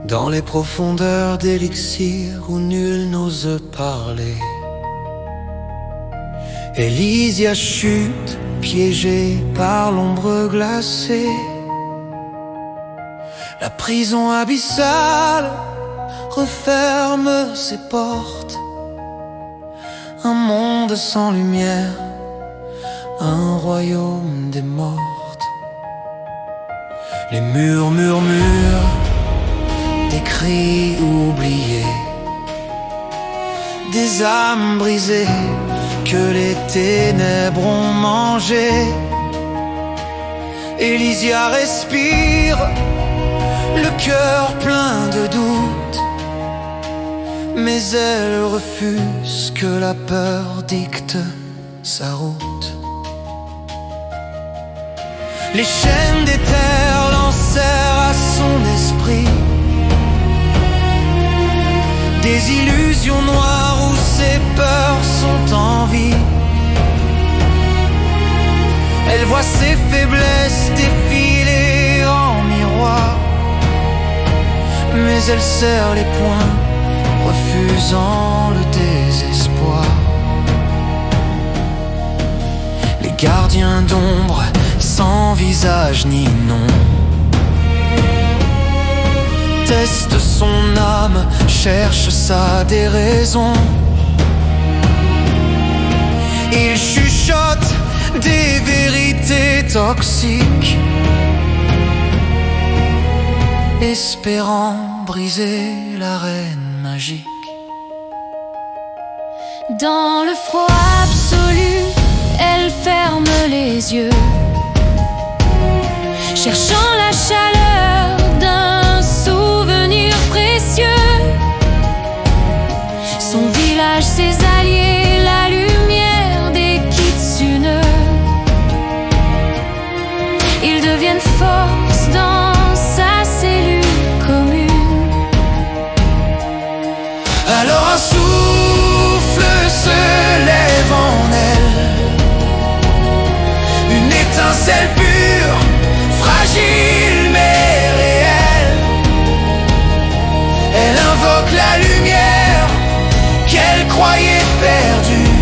dans les profondeurs d'élixir où nul n'ose parler. Elysia chute, piégée par l'ombre glacée. La prison abyssale referme ses portes. Un monde sans lumière, un royaume des mortes. Les murs murmurent des cris oubliés, des âmes brisées que les ténèbres ont mangées. Elysia respire, le cœur plein de doutes, mais elle refuse que la peur dicte sa route. Les chaînes des terres lancèrent à son esprit des illusions noires où ses peurs sont en vie. Elle voit ses faiblesses défiler en miroir, mais elle serre les poings, refusant le désespoir. Les gardiens d'ombre, sans visage ni nom, testent son âme, cherchent sa déraison. Ils chuchotent des vérités toxiques, espérant briser la reine magique. Dans le froid absolu, elle ferme les yeux, cherchant la chaleur d'un souvenir précieux. Son village, ses alliés, la lumière des kitsune. Ils deviennent force dans sa cellule commune. Alors un souffle se lève en elle, une étincelle pure, fragile mais réelle. Elle invoque la lumière qu'elle croyait perdue,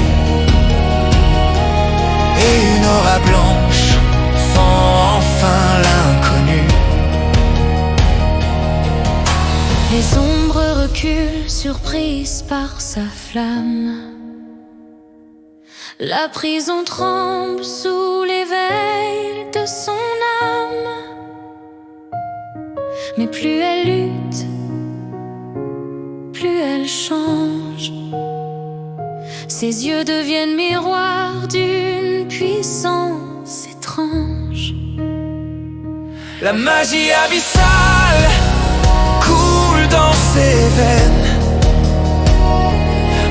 et une aura blanche fend enfin l'inconnu. Les ombres reculent, surprises par sa flamme. La prison tremble sous l'éveil de son âme. Mais plus elle lutte, plus elle change. Ses yeux deviennent miroirs d'une puissance étrange. La magie abyssale coule dans ses veines,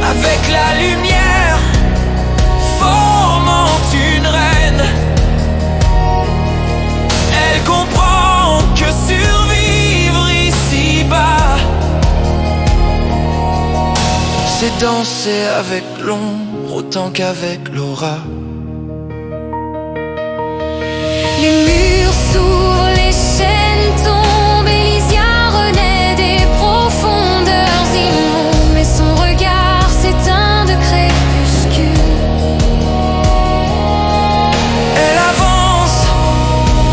avec la lumière formant une reine. Elle comprend que survivre ici-bas, c'est danser avec l'ombre autant qu'avec l'aura. Les murs s'ouvrent, les chaînes tombent, Elysia renaît des profondeurs immondes, mais son regard s'éteint de crépuscule. Elle avance,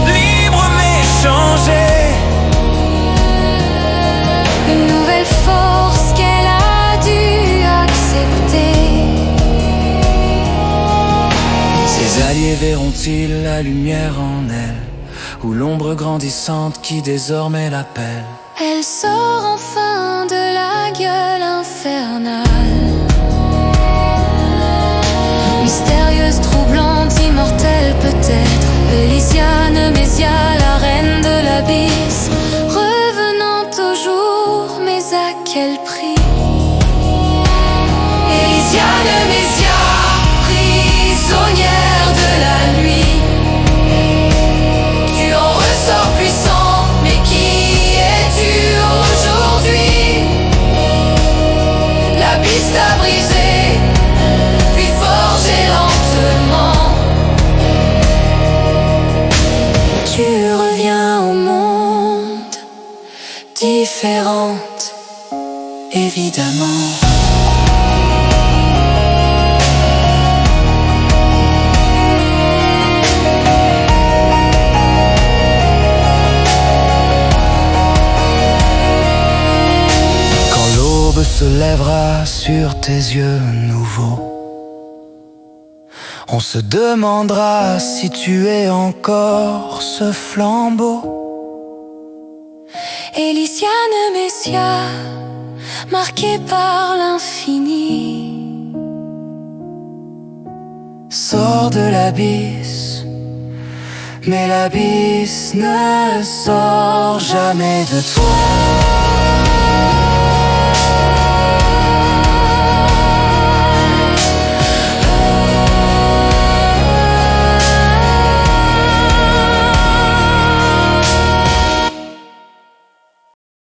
libre mais changée, Une nouvelle force qu'elle a dû accepter. ses alliés verront-ils la lumière en elle, ou l'ombre grandissante qui désormais l'appelle? Elle sort enfin de la gueule infernale, mystérieuse, troublante, immortelle peut-être. Elysia Nemesia, la reine de l'abysse, revenant au jour, mais à quel prix? Elysia Nemesia, prisonnière de la nuit, tu en ressors puissant, mais qui es-tu aujourd'hui? L'abysse t'a brisé, puis forgé lentement. différente, évidemment. Quand l'aube se lèvera sur tes yeux nouveaux, on se demandera si tu es encore ce flambeau. Elysiane Messia, marquée par l'infini. Sors de l'abysse, mais l'abysse ne sort jamais de toi.